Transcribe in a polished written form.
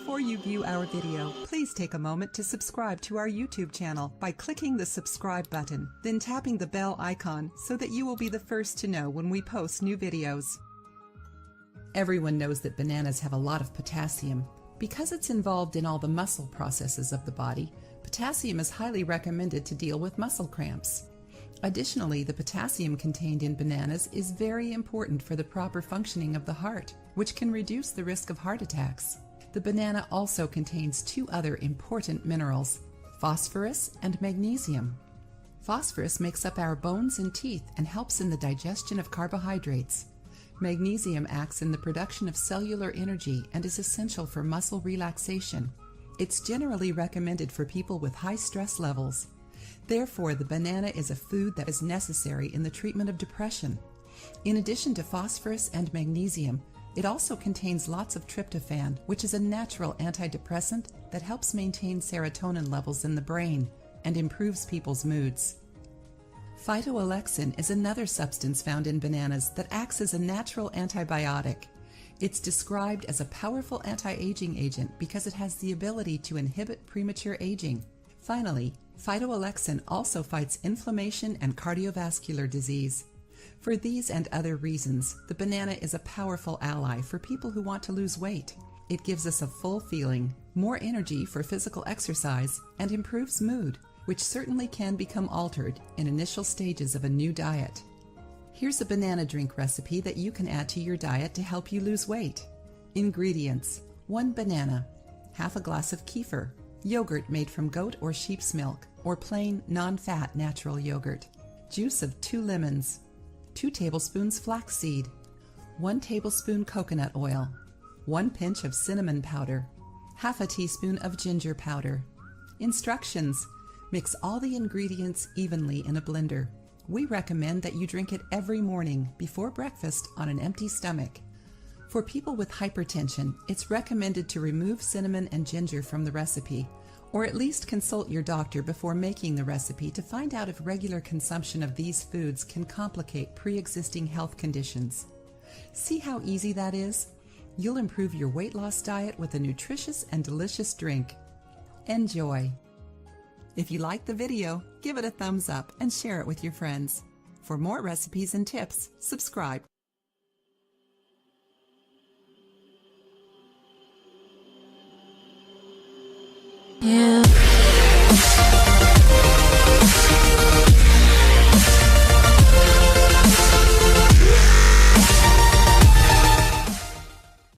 Before you view our video, please take a moment to subscribe to our YouTube channel by clicking the subscribe button, then tapping the bell icon so that you will be the first to know when we post new videos. Everyone knows that bananas have a lot of potassium. Because it's involved in all the muscle processes of the body, potassium is highly recommended to deal with muscle cramps. Additionally, the potassium contained in bananas is very important for the proper functioning of the heart, which can reduce the risk of heart attacks. The banana also contains two other important minerals, phosphorus and magnesium. Phosphorus makes up our bones and teeth and helps in the digestion of carbohydrates. Magnesium acts in the production of cellular energy and is essential for muscle relaxation. It's generally recommended for people with high stress levels. Therefore, the banana is a food that is necessary in the treatment of depression. In addition to phosphorus and magnesium, it also contains lots of tryptophan, which is a natural antidepressant that helps maintain serotonin levels in the brain and improves people's moods. Phytoalexin is another substance found in bananas that acts as a natural antibiotic. It's described as a powerful anti-aging agent because it has the ability to inhibit premature aging. Finally, phytoalexin also fights inflammation and cardiovascular disease. For these and other reasons, the banana is a powerful ally for people who want to lose weight. It gives us a full feeling, more energy for physical exercise, and improves mood, which certainly can become altered in initial stages of a new diet. Here's a banana drink recipe that you can add to your diet to help you lose weight. Ingredients: 1 banana, half a glass of kefir, yogurt made from goat or sheep's milk, or plain, non-fat natural yogurt, juice of 2 lemons, 2 tablespoons flaxseed, 1 tablespoon coconut oil, 1 pinch of cinnamon powder, half a teaspoon of ginger powder. Instructions: mix all the ingredients evenly in a blender. We recommend that you drink it every morning before breakfast on an empty stomach. For people with hypertension, it's recommended to remove cinnamon and ginger from the recipe, or at least consult your doctor before making the recipe to find out if regular consumption of these foods can complicate pre-existing health conditions. See how easy that is? You'll improve your weight loss diet with a nutritious and delicious drink. Enjoy! If you liked the video, give it a thumbs up and share it with your friends. For more recipes and tips, subscribe. Yeah.